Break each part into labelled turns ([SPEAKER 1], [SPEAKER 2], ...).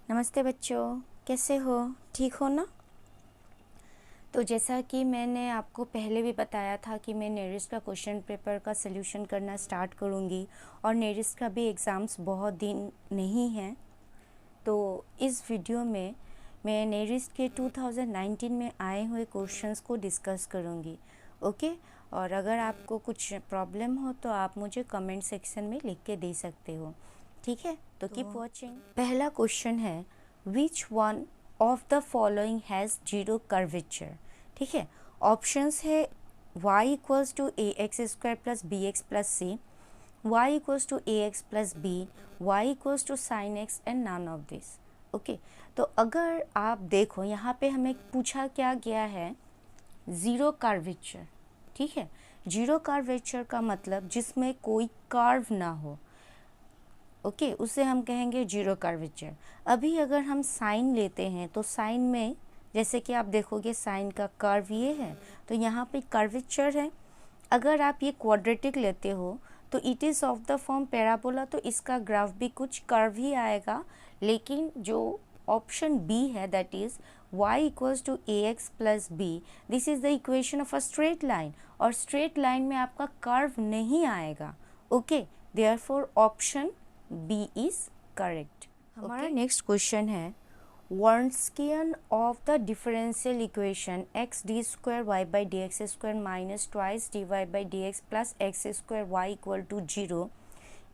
[SPEAKER 1] नमस्ते बच्चों, कैसे हो? ठीक हो ना? तो जैसा कि मैंने आपको पहले भी बताया था कि मैं नेरिस्ट का क्वेश्चन पेपर का सलूशन करना स्टार्ट करूंगी और नेरिस्ट का भी एग्ज़ाम्स बहुत दिन नहीं हैं। तो इस वीडियो में मैं नेरिस्ट के 2019 में आए हुए क्वेश्चंस को डिस्कस करूंगी। ओके, और अगर आपको कुछ प्रॉब्लम हो तो आप मुझे कमेंट सेक्शन में लिख के दे सकते हो। ठीक है, तो कीप वॉचिंग। पहला क्वेश्चन है, which one of the following has zero curvature. ठीक है, ऑप्शंस है y equals to a x square plus b x plus c, y equals to a x plus b, y equals to sine x and none of this. Okay, तो अगर आप देखो यहाँ पे हमें पूछा क्या गया है, ज़ीरो कर्वेचर। ठीक है, जीरो कर्वेचर का मतलब जिसमें कोई कर्व ना हो। ओके, उसे हम कहेंगे जीरो कर्वेचर। अभी अगर हम साइन लेते हैं तो साइन में जैसे कि आप देखोगे साइन का कर्व ये है, तो यहाँ पे कर्वेचर है। अगर आप ये क्वाड्रेटिक लेते हो तो it is of the form parabola, तो इसका ग्राफ भी कुछ कर्व ही आएगा। लेकिन जो ऑप्शन बी है that is y equals to a x plus b, this is the equation of a straight line, और स्ट्रेट लाइन में आपका कर्व नहीं आएगा। Okay, therefore option B is correct. हमारा नेक्स्ट क्वेश्चन है, Wronskian of the differential equation x d square y by dx square minus twice dy by dx plus x square y equal to 0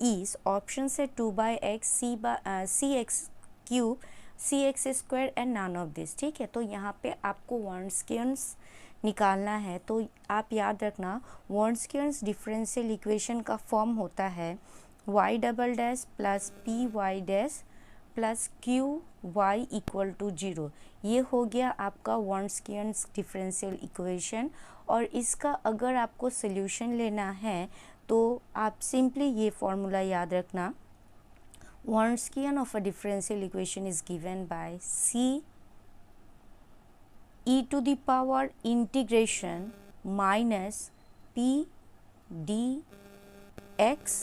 [SPEAKER 1] is option से 2 by x c x cube c x square and none of this। ठीक है, तो यहाँ पे आपको Wronskians निकालना है। तो आप याद रखना, Wronskians डिफरेंशियल इक्वेशन का फॉर्म होता है y double dash plus p y dash plus q y equal to 0। ये हो गया आपका Wronskians डिफरेंशियल इक्वेशन। और इसका अगर आपको सॉल्यूशन लेना है तो आप सिंपली ये फॉर्मूला याद रखना, Wronskian of a differential equation is given by c e to the power integration minus p d x।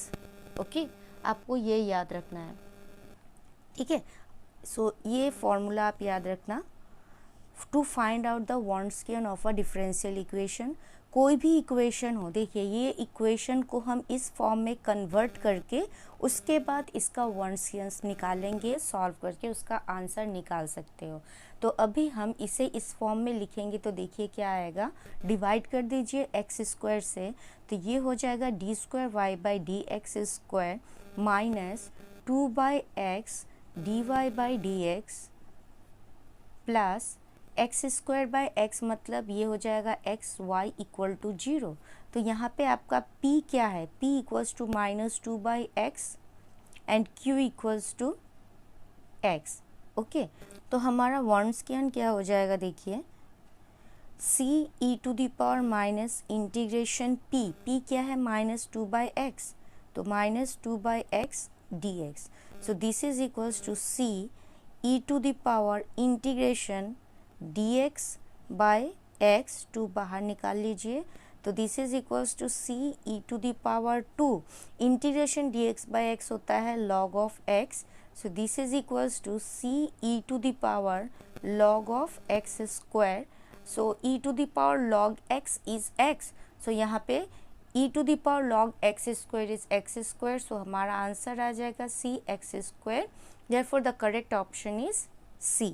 [SPEAKER 1] Okay, आपको ये याद रखना है। ठीक है, सो ये फॉर्मूला आप याद रखना to find out the Wronskian of a differential equation. कोई भी इक्वेशन हो, देखिए ये इक्वेशन को हम इस फॉर्म में कन्वर्ट करके उसके बाद इसका Wronskians निकालेंगे, सॉल्व करके उसका आंसर निकाल सकते हो। तो अभी हम इसे इस फॉर्म में लिखेंगे तो देखिए क्या आएगा, डिवाइड कर दीजिए एक्स स्क्वायर से, तो ये हो जाएगा d square y by d x square minus 2 by x d y by d x plus x square by x, मतलब ये हो जाएगा एक्स वाई इक्वल टू 0। तो यहाँ पे आपका p क्या है, p equals to minus 2 by x and q equals to x. Okay, तो हमारा Wronskian क्या हो जाएगा, देखिए c e to the power minus integration p क्या है माइनस 2 बाई एक्स, तो minus 2 by x d x. So this is equals to c e to the power integration dx by x, 2 बाहर निकाल लीजिए, तो this is equals to c e to the power 2 integration dx by x होता है log of x, so this is equals to c e to the power log of x square. So e to the power log x is x, so यहाँ पे e to the power log x square is x square, so हमारा answer आ जाएगा c x स्क्वायर। Therefore the correct option is c।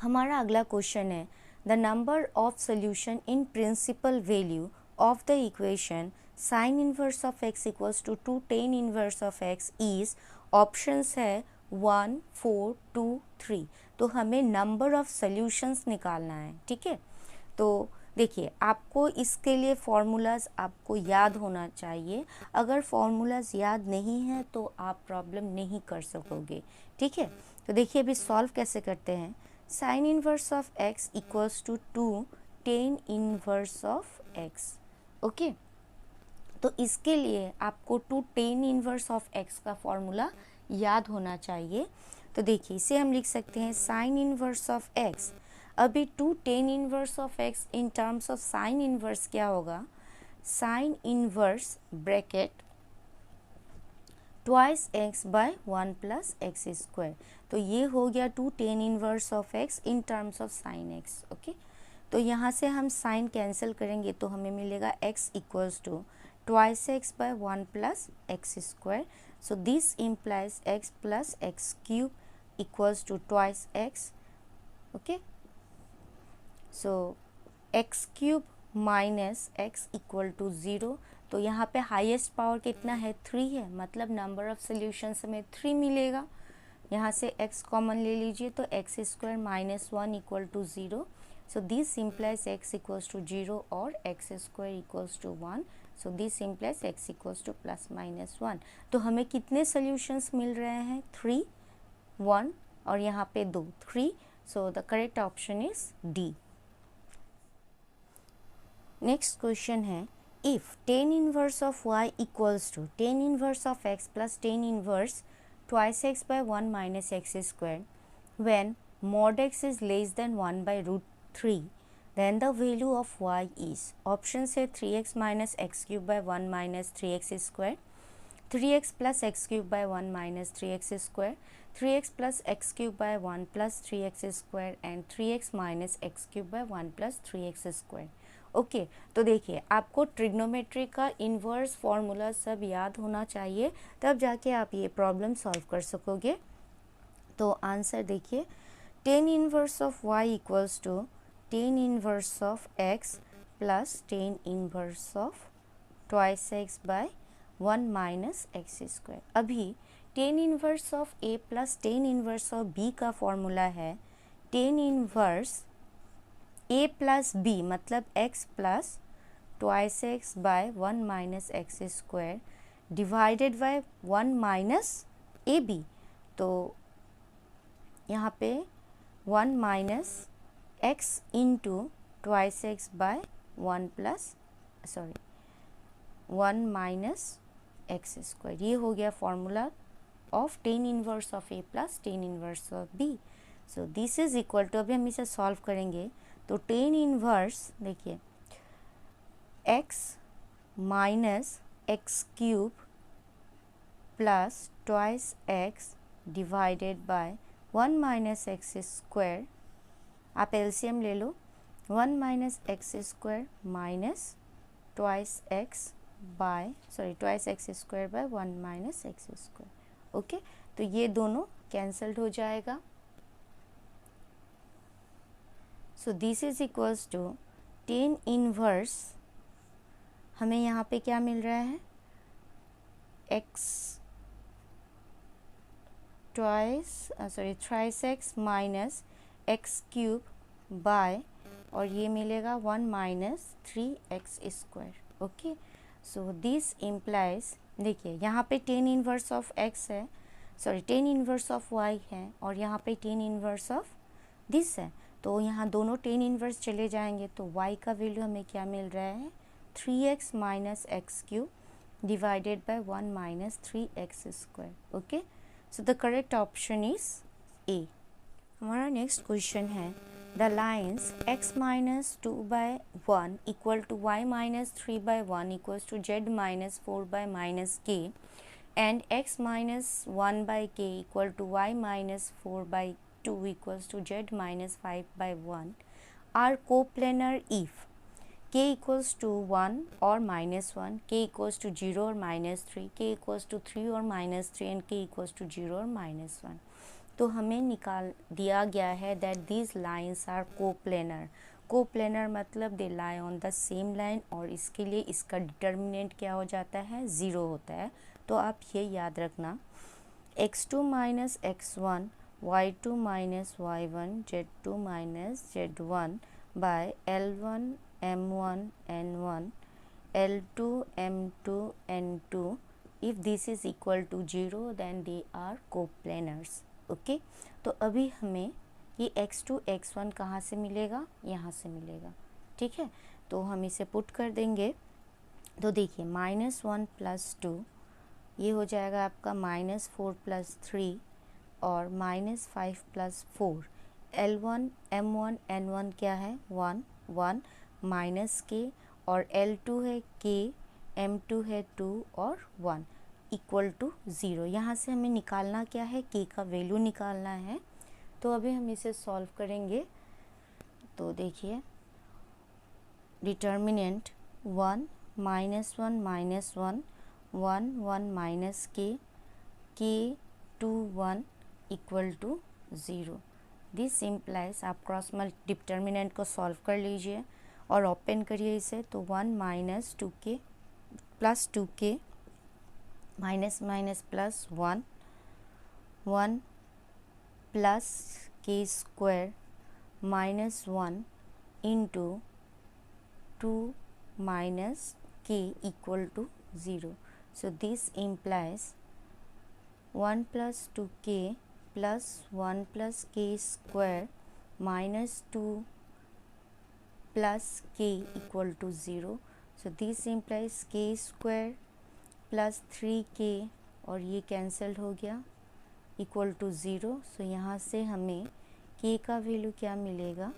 [SPEAKER 1] हमारा अगला question है, the number of solution in principal value of the equation sine inverse of x equals to 2 tan inverse of x is, options है 1 4 2 3। तो हमें number of solutions निकालना है। ठीक है, तो देखिए आपको इसके लिए फॉर्मूलाज आपको याद होना चाहिए। अगर फॉर्मूलाज याद नहीं है तो आप प्रॉब्लम नहीं कर सकोगे। ठीक है, तो देखिए अभी सॉल्व कैसे करते हैं। Sine inverse of x equals to 2 tan inverse of x। Okay, तो इसके लिए आपको 2 tan इनवर्स ऑफ x का फॉर्मूला याद होना चाहिए। तो देखिए इसे हम लिख सकते हैं साइन इनवर्स ऑफ x। अभी 2 tan inverse of x in terms of sine inverse क्या होगा, sine inverse bracket twice x by 1 plus x square. तो ये हो गया 2 tan inverse of x in terms of sine x. Okay, तो यहाँ से हम साइन कैंसिल करेंगे तो हमें मिलेगा x equals to twice x by 1 plus x square. So this implies x plus x cube equals to twice x. Okay, so x cube minus x equal to 0। तो यहाँ पे हाईएस्ट पावर कितना है, 3 है, मतलब नंबर ऑफ सॉल्यूशंस हमें 3 मिलेगा। यहाँ से x कॉमन ले लीजिए तो x square minus 1 equal to 0। So this implies x equals to 0 और x square equals to 1। So this implies x equals to plus minus 1। तो हमें कितने सॉल्यूशंस मिल रहे हैं, 3, 1 और यहाँ पे 2, 3। So the correct option is D। Next question है, if tan inverse of y equals to tan inverse of x plus tan inverse twice x by 1 minus x square when mod x is less than 1 by root 3 then the value of y is, option है 3x minus x cube by 1 minus 3x square, 3x plus x cube by 1 minus 3x square, 3x plus x cube by 1 plus 3x square and 3x minus x cube by 1 plus 3x square. Okay, तो देखिए आपको trigonometry का inverse formula सब याद होना चाहिए, तब जाके आप ये प्रॉब्लम सॉल्व कर सकोगे। तो आंसर देखिए, tan inverse of y equals to tan inverse of x plus tan inverse of twice x by 1 minus x square. अभी tan inverse of a plus tan inverse of b का formula है tan inverse a plus b, मतलब x plus twice x by 1 minus x square divided by 1 minus a b. तो यहाँ पे 1 minus x into twice x by 1 plus 1 minus x square, ये हो गया formula of tan inverse of a plus tan inverse of b। So this is equal to, अभी हम इसे solve करेंगे तो tan इनवर्स देखिए x minus x cube plus twice x divided by 1 minus x square, आप LCM ले लो, 1 minus x square minus twice x square by 1 minus x square. Okay, तो ये दोनों कैंसल्ड हो जाएगा। सो this is equals to tan inverse, हमें यहाँ पे क्या मिल रहा है, thrice x minus x cube by, और ये मिलेगा 1 minus 3x square. Okay, so this implies, देखिए यहाँ पे tan इनवर्स ऑफ x है, tan इनवर्स ऑफ y है, और यहाँ पे tan इनवर्स ऑफ दिस है, तो यहाँ दोनों tan इनवर्स चले जाएंगे तो y का वैल्यू हमें क्या मिल रहा है, 3x minus x cube divided by 1 minus 3x square. Okay, so the correct option is A। हमारा नेक्स्ट क्वेश्चन है, the lines x minus 2 by 1 equal to y minus 3 by 1 equals to z minus 4 by minus k and x minus 1 by k equal to y minus 4 by 2 equals to z minus 5 by 1 are coplanar if k equals to 1 or minus 1, k equals to 0 or minus 3, k equals to 3 or minus 3 and k equals to 0 or minus 1। तो हमें निकाल दिया गया है that these lines are coplanar। coplanar मतलब they lie on the same line, और इसके लिए इसका डिटर्मिनेंट क्या हो जाता है, 0 होता है। तो आप ये याद रखना, x2 minus x1 y2 minus y1 z2 minus z1 by L1 m1 n1 L2 m2 n2 if this is equal to 0 then they are coplanars। Okay, तो अभी हमें ये x2 x1 कहाँ से मिलेगा, यहाँ से मिलेगा। ठीक है, तो हम इसे पुट कर देंगे, तो देखिए -1 + 2 ये हो जाएगा आपका -4 + 3 और -5 + 4, L1 m1 n1 क्या है, 1 1 माइनस k, और L2 है k, m2 है 2 और 1। Equal to 0। यहाँ से हमें निकालना क्या है, k का वैल्यू निकालना है। तो अभी हम इसे सॉल्व करेंगे। तो देखिए determinant 1 -1 -1 1 1 minus k 2 1 equal to 0। This implies, आप क्रॉस डिटर्मिनेंट को सॉल्व कर लीजिए और ओपन करिए इसे। तो 1 minus 2k plus 2k minus minus plus 1 1 plus k square minus 1 into 2 minus k equal to 0. So this implies 1 plus 2k plus 1 plus k square minus 2 plus k equal to 0. So this implies k square plus 3k और ये cancel हो गया equal to 0। सो यहाँ से हमें k का value क्या मिलेगा,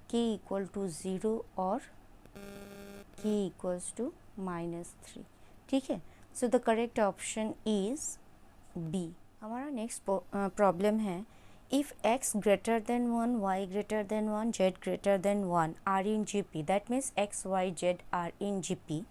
[SPEAKER 1] k इक्वल टू 0 और k इक्वल्स टू -3। ठीक है, so the correct option is B. हमारा नेक्स्ट प्रॉब्लम है, if x greater than 1, y greater than 1, z greater than 1 are in GP, that means x, y, z are in GP,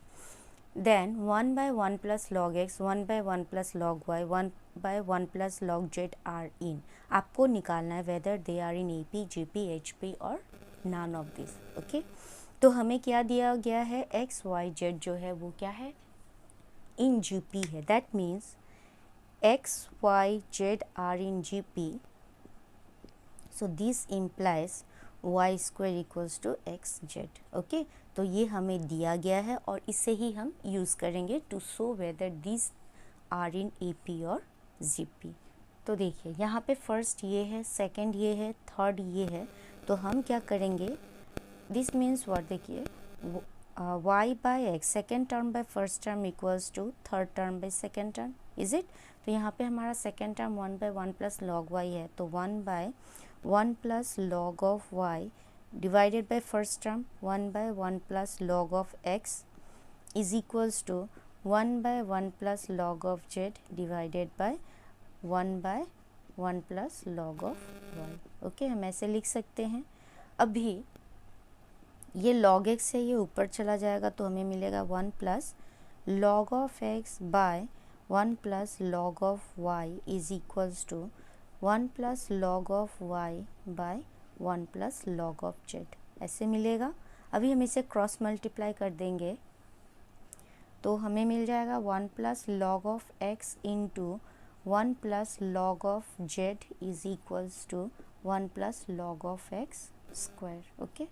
[SPEAKER 1] then 1 by 1 plus log x, 1 by 1 plus log y, 1 by 1 plus log z are in। आपको निकालना है whether they are in AP, GP, HP और none of this। Okay, तो हमें क्या दिया गया है, x, y, z जो है वो क्या है, in GP है। that means x, y, z are in GP, so this implies y square equals to x z। Okay, तो ये हमें दिया गया है और इसे ही हम यूज़ करेंगे to show whether this are in AP और GP। तो देखिए यहाँ पे फर्स्ट ये है, सेकंड ये है, थर्ड ये है। तो हम क्या करेंगे, दिस मीन्स व्हाट, देखिए y by x second term by first term equals to third term by second term, is it. तो यहाँ पे हमारा second term 1 by 1 plus log y है, तो 1 by 1 plus log of y divided by first term 1 by 1 plus log of x is equals to 1 by 1 plus log of z divided by 1 by 1 plus log of y। Okay, हम ऐसे लिख सकते हैं। अभी ये log x है, ये ऊपर चला जाएगा तो हमें मिलेगा 1 plus log of x by 1 plus log of y is equals to 1 plus log of y by 1 plus log of z, ऐसे मिलेगा। अभी हम इसे क्रॉस मल्टीप्लाई कर देंगे तो हमें मिल जाएगा 1 plus log of x into 1 plus log of z is equals to 1 plus log of x square. Okay,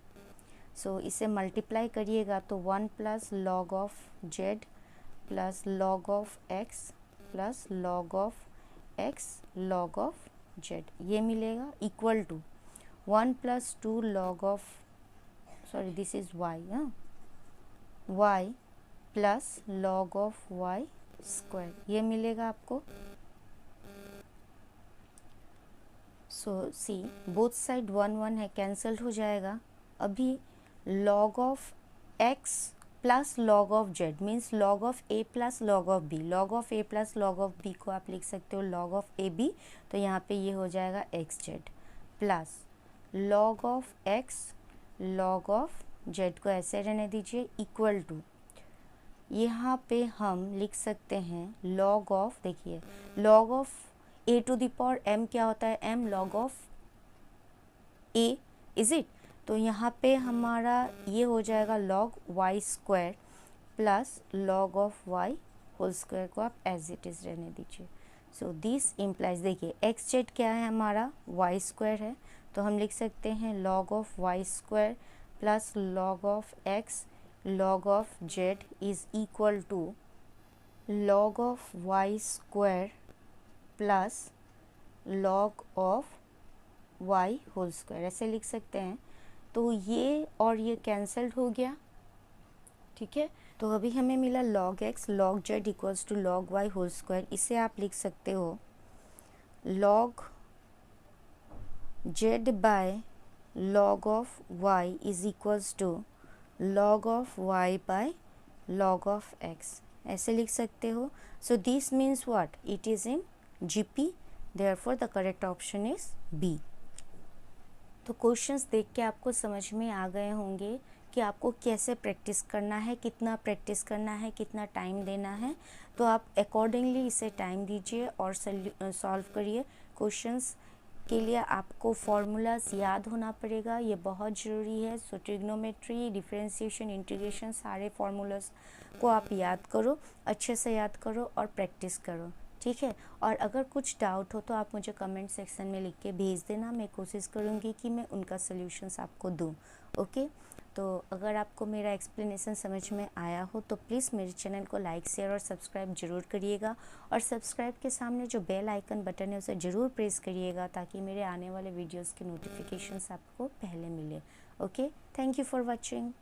[SPEAKER 1] so इसे मल्टीप्लाई करिएगा तो 1 plus log of z plus log of x plus log of x log of z ये मिलेगा equal to 1 plus 2 log of, sorry this is y, y plus log of y square ये मिलेगा आपको। सो C both side 1 1 है, cancelled हो जाएगा। अभी log of x plus log of z means log of a plus log of b, log of a plus log of b को आप लिख सकते हो लॉग ऑफ ए बी, तो यहाँ पे ये हो जाएगा x Z plus log of x log of z को ऐसे रहने दीजिए इक्वल टू, यहाँ पे हम लिख सकते हैं लॉग ऑफ, देखिए log of a to the power m क्या होता है, m log of a, is it. तो यहाँ पे हमारा ये हो जाएगा log y square plus log of y whole square को आप एज इट इज़ रहने दीजिए। सो दिस इम्प्लाइज, देखिए एक्स जेड क्या है हमारा y स्क्वायर है, तो हम लिख सकते हैं log of y square plus log of x log of z is equal to log of y square plus log of y whole square, ऐसे लिख सकते हैं। तो ये और ये कैंसल्ड हो गया, ठीक है। तो अभी हमें मिला log x log z equals to log y whole square, इसे आप लिख सकते हो log z by log of y is equals to log of y by log of x, ऐसे लिख सकते हो। So this means what, it is in GP, therefore the correct option is B. तो क्वेश्चंस देख के आपको समझ में आ गए होंगे कि आपको कैसे प्रैक्टिस करना है, कितना प्रैक्टिस करना है, कितना टाइम देना है। तो आप अकॉर्डिंगली इसे टाइम दीजिए और सॉल्व करिए। क्वेश्चंस के लिए आपको फार्मूलाज याद होना पड़ेगा, ये बहुत ज़रूरी है। सो ट्रिग्नोमेट्री, डिफरेंशिएशन, इंटीग्रेशन, सारे फार्मूलाज को आप याद करो, अच्छे से याद करो और प्रैक्टिस करो, ठीक है। और अगर कुछ डाउट हो तो आप मुझे कमेंट सेक्शन में लिख के भेज देना, मैं कोशिश करूँगी कि मैं उनका सल्यूशंस आपको दूँ, ओके। तो अगर आपको मेरा एक्सप्लेनेशन समझ में आया हो तो प्लीज़ मेरे चैनल को लाइक, शेयर और सब्सक्राइब ज़रूर करिएगा। और सब्सक्राइब के सामने जो बेल आइकन बटन है उसे ज़रूर प्रेस करिएगा, ताकि मेरे आने वाले वीडियोज़ की नोटिफिकेशंस आपको पहले मिले, okay. Thank you for watching.